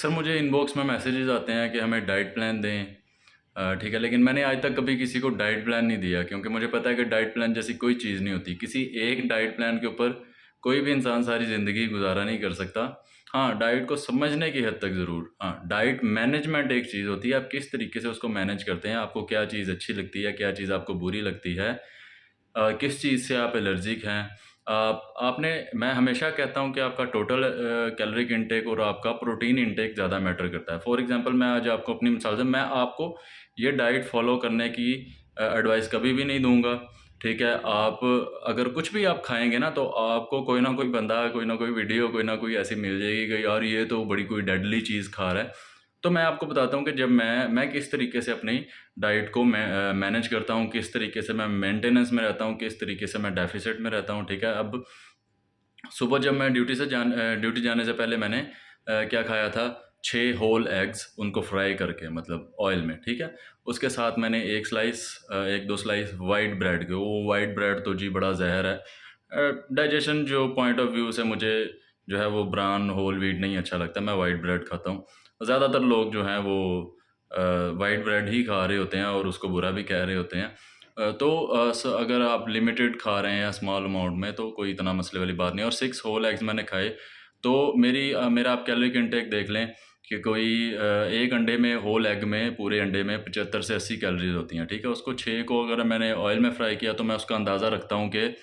अक्सर मुझे इनबॉक्स में मैसेजेस आते हैं कि हमें डाइट प्लान दें। ठीक है, लेकिन मैंने आज तक कभी किसी को डाइट प्लान नहीं दिया, क्योंकि मुझे पता है कि डाइट प्लान जैसी कोई चीज़ नहीं होती। किसी एक डाइट प्लान के ऊपर कोई भी इंसान सारी ज़िंदगी गुजारा नहीं कर सकता। हाँ, डाइट को समझने की हद तक ज़रूर। हाँ, डाइट मैनेजमेंट एक चीज़ होती है, आप किस तरीके से उसको मैनेज करते हैं, आपको क्या चीज़ अच्छी लगती है, क्या चीज़ आपको बुरी लगती है, किस चीज़ से आप एलर्जिक हैं। आपने मैं हमेशा कहता हूँ कि आपका टोटल कैलोरिक इंटेक और आपका प्रोटीन इंटेक ज़्यादा मैटर करता है। फॉर एग्ज़ाम्पल मैं आज आपको अपनी मिसाल से मैं आपको ये डाइट फ़ॉलो करने की एडवाइस कभी भी नहीं दूँगा, ठीक है? आप अगर कुछ भी आप खाएँगे ना, तो आपको कोई ना कोई बंदा, कोई ना कोई वीडियो, कोई ना कोई ऐसी मिल जाएगी कि यार ये तो बड़ी कोई डेडली चीज़ खा रहा है। तो मैं आपको बताता हूँ कि जब मैं किस तरीके से अपनी डाइट को मैनेज करता हूँ, किस तरीके से मैं मेंटेनेंस में रहता हूँ, किस तरीके से मैं डेफ़िसिट में रहता हूँ, ठीक है? अब सुबह जब मैं ड्यूटी जाने से पहले मैंने क्या खाया था, 6 होल एग्स उनको फ्राई करके, मतलब ऑयल में, ठीक है? उसके साथ मैंने 1-2 स्लाइस व्हाइट ब्रेड के, वो व्हाइट ब्रेड तो जी बड़ा ज़हर है। डाइजेशन जो पॉइंट ऑफ व्यू से मुझे जो है वो ब्राउन होल व्हीट नहीं अच्छा लगता, मैं व्हाइट ब्रेड खाता हूँ। ज़्यादातर लोग जो हैं वो व्हाइट ब्रेड ही खा रहे होते हैं और उसको बुरा भी कह रहे होते हैं। अगर आप लिमिटेड खा रहे हैं या स्मॉल अमाउंट में, तो कोई इतना मसले वाली बात नहीं है। और 6 होल एग्स मैंने खाए, तो मेरा आप कैलोरिक इंटेक देख लें कि कोई 1 अंडे में, होल एग में, पूरे अंडे में 75 से 80 कैलोरीज़ होती हैं, ठीक है? उसको 6 को अगर मैंने ऑयल में फ्राई किया, तो मैं उसका अंदाज़ा रखता हूँ कि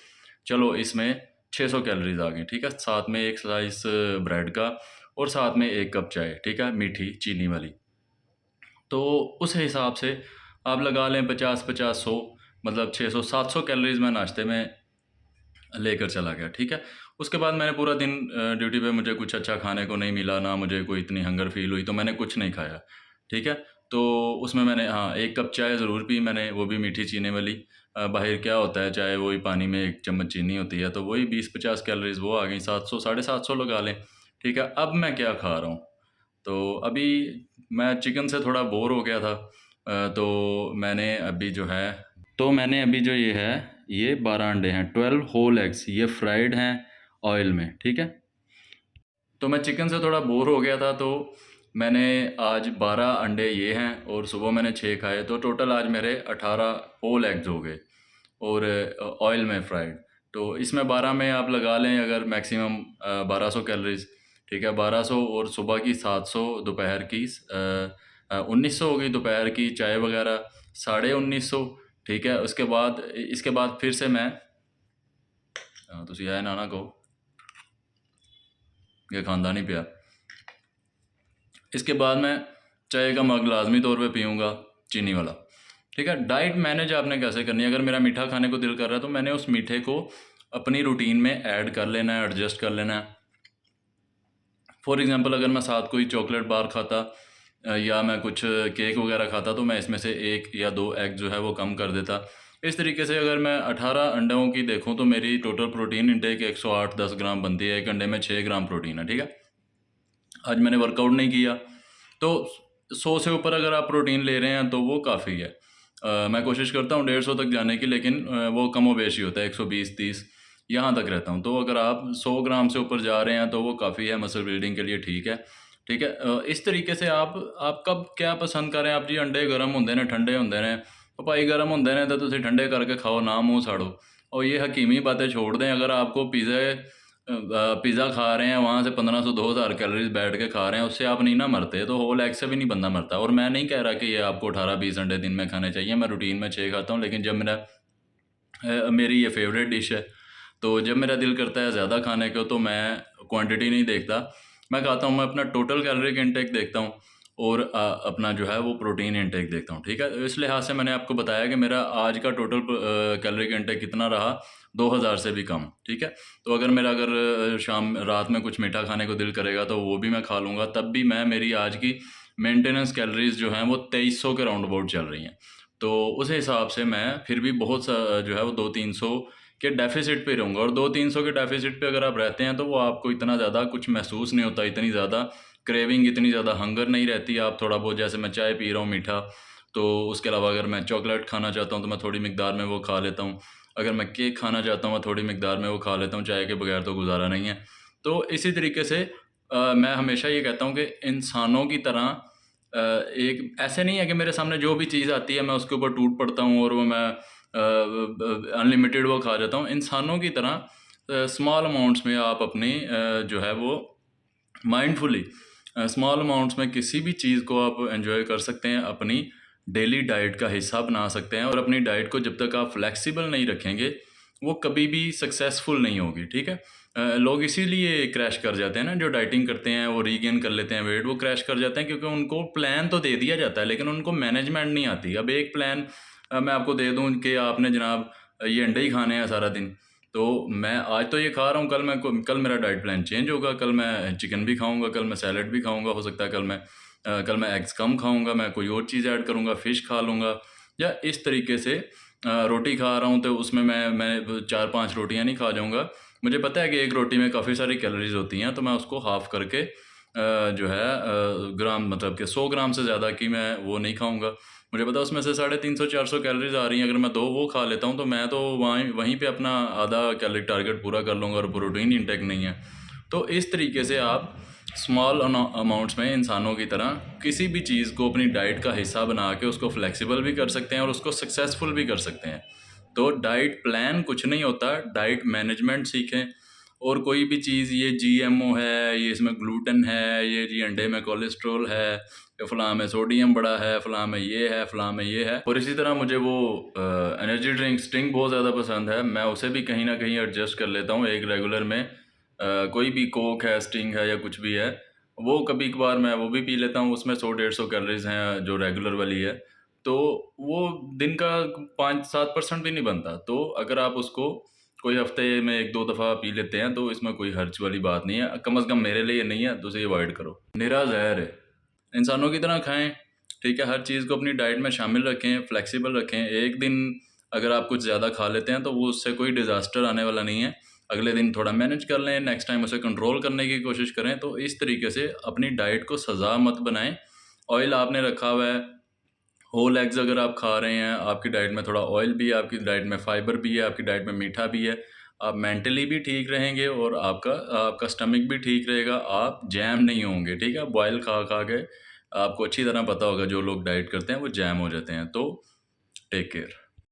चलो इसमें 600 कैलोरीज़ आ गई, ठीक है? साथ में 1 स्लाइस ब्रेड का और साथ में 1 कप चाय, ठीक है? मीठी चीनी वाली। तो उस हिसाब से आप लगा लें 50-50, 100, मतलब 600-700 कैलोरीज़ मैं नाश्ते में लेकर चला गया, ठीक है? उसके बाद मैंने पूरा दिन ड्यूटी पे मुझे कुछ अच्छा खाने को नहीं मिला, ना मुझे कोई इतनी हंगर फ़ील हुई, तो मैंने कुछ नहीं खाया, ठीक है? तो उसमें मैंने, हाँ, 1 कप चाय ज़रूर पी मैंने, वो भी मीठी चीनी वाली। बाहर क्या होता है, चाय वही पानी में 1 चम्मच चीनी होती है, तो वही 20-50 कैलोरीज़ वो आ गई, 700 साढ़े 700 लगा लें, ठीक है? अब मैं क्या खा रहा हूँ? तो अभी मैं चिकन से थोड़ा बोर हो गया था, तो मैंने अभी जो ये है, ये 12 अंडे हैं, 12 होल एग्स, ये फ्राइड हैं ऑयल में, ठीक है? तो मैं चिकन से थोड़ा बोर हो गया था, तो मैंने आज 12 अंडे ये हैं और सुबह मैंने 6 खाए, तो टोटल आज मेरे 18 होल एग्स हो गए और ऑयल में फ्राइड। तो इसमें 12 में आप लगा लें अगर मैक्सिमम 1200 कैलोरीज़, ठीक है? 1200 और सुबह की 700, दोपहर की 1900 हो गई, दोपहर की चाय वगैरह साढ़े 1900, ठीक है? इसके बाद फिर से मैं तुसी आए ना कहो ये खांदा नहीं पिया। इसके बाद मैं चाय का मग लाजमी तौर पे पीऊँगा, चीनी वाला, ठीक है? डाइट मैनेज आपने कैसे करनी है, अगर मेरा मीठा खाने को दिल कर रहा है, तो मैंने उस मीठे को अपनी रूटीन में ऐड कर लेना है, एडजस्ट कर लेना है। फॉर एग्ज़ाम्पल अगर मैं साथ कोई चॉकलेट बार खाता या मैं कुछ केक वगैरह खाता, तो मैं इसमें से 1 या 2 एग जो है वो कम कर देता। इस तरीके से अगर मैं 18 अंडों की देखूँ, तो मेरी टोटल प्रोटीन इंटेक 108-10 ग्राम बनती है, 1 अंडे में 6 ग्राम प्रोटीन है, ठीक है? आज मैंने वर्कआउट नहीं किया, तो 100 से ऊपर अगर आप प्रोटीन ले रहे हैं, तो वो काफ़ी है। मैं कोशिश करता हूँ 150 तक जाने की, लेकिन वो कमोबेश ही होता है, 120-30 यहाँ तक रहता हूँ। तो अगर आप 100 ग्राम से ऊपर जा रहे हैं, तो वो काफ़ी है, मसल बिल्डिंग के लिए ठीक है, ठीक है? इस तरीके से आप कब क्या पसंद करें, आप जी अंडे गर्म होंदे ने, ठंडे होंदे ने, तो भाई गर्म होंदे ने तो तुसीं ठंडे करके खाओ ना, मुँह साड़ो। और ये हकीमी बातें छोड़ दें, अगर आपको पिज़्ज़ा खा रहे हैं, वहाँ से 1500-2000 कैलोरीज़ बैठ के खा रहे हैं, उससे आप नहीं ना मरते, तो होल एग से भी नहीं बंदा मरता। और मैं नहीं कह रहा कि ये आपको 18-20 अंडे दिन में खाने चाहिए, मैं रूटीन में 6 खाता हूँ, लेकिन जब मेरी ये फ़ेवरेट डिश है, तो जब मेरा दिल करता है ज़्यादा खाने को, तो मैं क्वांटिटी नहीं देखता, मैं खाता हूँ, मैं अपना टोटल कैलोरिक इंटेक देखता हूँ और अपना जो है वो प्रोटीन इंटेक देखता हूँ, ठीक है? तो इस लिहाज से मैंने आपको बताया कि मेरा आज का टोटल कैलोरिक इंटेक कितना रहा, 2000 से भी कम, ठीक है? तो अगर शाम रात में कुछ मीठा खाने को दिल करेगा, तो वो भी मैं खा लूँगा, तब भी मेरी आज की मेंटेनेंस कैलोरीज़ जो हैं वो 2300 के राउंड अबाउट चल रही हैं। तो उस हिसाब से मैं फिर भी बहुत सा जो है वो 200-300 के डेफ़िसिट पे रहूँगा, और 200-300 के डेफ़िसिट पे अगर आप रहते हैं, तो वो आपको इतना ज़्यादा कुछ महसूस नहीं होता, इतनी ज़्यादा क्रेविंग, इतनी ज़्यादा हंगर नहीं रहती। आप थोड़ा बहुत, जैसे मैं चाय पी रहा हूँ मीठा, तो उसके अलावा अगर मैं चॉकलेट खाना चाहता हूँ, तो मैं थोड़ी मिकदार में वो खा लेता हूँ। अगर मैं केक खाना चाहता हूँ, मैं थोड़ी मिकदार में वो खा लेता हूँ, चाय के बगैर तो गुज़ारा नहीं है। तो इसी तरीके से मैं हमेशा ये कहता हूँ कि इंसानों की तरह एक ऐसे नहीं है कि मेरे सामने जो भी चीज़ आती है मैं उसके ऊपर टूट पड़ता हूँ और वो मैं अनलिमिटेड वो खा जाता हूँ। इंसानों की तरह स्मॉल अमाउंट्स में आप अपनी जो है वो माइंडफुली स्मॉल अमाउंट्स में किसी भी चीज़ को आप एंजॉय कर सकते हैं, अपनी डेली डाइट का हिस्सा बना सकते हैं। और अपनी डाइट को जब तक आप फ्लेक्सिबल नहीं रखेंगे, वो कभी भी सक्सेसफुल नहीं होगी, ठीक है? लोग इसीलिए क्रैश कर जाते हैं ना, जो डाइटिंग करते हैं वो रीगेन कर लेते हैं वेट, वो क्रैश कर जाते हैं क्योंकि उनको प्लान तो दे दिया जाता है लेकिन उनको मैनेजमेंट नहीं आती। अब एक प्लान मैं आपको दे दूँ कि आपने जनाब ये अंडे ही खाने हैं सारा दिन, तो मैं आज तो ये खा रहा हूँ, कल मेरा डाइट प्लान चेंज होगा, कल मैं चिकन भी खाऊँगा, कल मैं सैलड भी खाऊँगा, हो सकता है कल मैं एग्स कम खाऊँगा, मैं कोई और चीज़ ऐड करूँगा, फ़िश खा लूँगा, या इस तरीके से रोटी खा रहा हूँ तो उसमें मैं 4-5 रोटियाँ नहीं खा जाऊँगा। मुझे पता है कि एक रोटी में काफ़ी सारी कैलोरीज़ होती हैं, तो मैं उसको हाफ़ करके जो है ग्राम मतलब कि 100 ग्राम से ज़्यादा की मैं वो नहीं खाऊँगा। मुझे पता है उसमें से 350-400 कैलोरीज़ आ रही हैं, अगर मैं 2 वो खा लेता हूँ तो मैं तो वहीं पे अपना आधा कैलोरी टारगेट पूरा कर लूँगा और प्रोटीन इंटेक नहीं है। तो इस तरीके से आप स्मॉल अमाउंट्स में इंसानों की तरह किसी भी चीज़ को अपनी डाइट का हिस्सा बना के उसको फ्लेक्सिबल भी कर सकते हैं और उसको सक्सेसफुल भी कर सकते हैं। तो डाइट प्लान कुछ नहीं होता, डाइट मैनेजमेंट सीखें। और कोई भी चीज़ ये जीएमओ है, ये इसमें ग्लूटेन है, ये जी अंडे में कोलेस्ट्रॉल है, फ़लाँ में सोडियम बड़ा है, फ़लाँ में ये है, फ़लाँ में ये है। और इसी तरह मुझे वो एनर्जी ड्रिंक स्टिंग बहुत ज़्यादा पसंद है, मैं उसे भी कहीं न कहीं एडजस्ट कर लेता हूँ। एक रेगुलर में कोई भी कोक है, स्टिंग है या कुछ भी है, वो कभी-कभार मैं वो भी पी लेता हूँ, उसमें 100-150 कैलोरीज़ हैं जो रेगुलर वाली है। तो वो दिन का 5-7% भी नहीं बनता, तो अगर आप उसको कोई हफ्ते में 1-2 दफ़ा पी लेते हैं तो इसमें कोई हर्ज वाली बात नहीं है। कम से कम मेरे लिए नहीं है, तो उसे अवॉइड करो। निरा ज़हर है। इंसानों की तरह खाएँ, ठीक है? हर चीज़ को अपनी डाइट में शामिल रखें, फ्लेक्सिबल रखें। एक दिन अगर आप कुछ ज़्यादा खा लेते हैं तो वो उससे कोई डिज़ास्टर आने वाला नहीं है। अगले दिन थोड़ा मैनेज कर लें, नेक्स्ट टाइम उसे कंट्रोल करने की कोशिश करें। तो इस तरीके से अपनी डाइट को सज़ा मत बनाएँ। ऑयल आपने रखा हुआ है, होल एग्स अगर आप खा रहे हैं, आपकी डाइट में थोड़ा ऑयल भी है, आपकी डाइट में फाइबर भी है, आपकी डाइट में मीठा भी है, आप मेंटली भी ठीक रहेंगे और आपका आपका स्टमक भी ठीक रहेगा, आप जैम नहीं होंगे, ठीक है? बॉयल खा-खा के आपको अच्छी तरह पता होगा जो लोग डाइट करते हैं वो जैम हो जाते हैं, तो टेक केयर।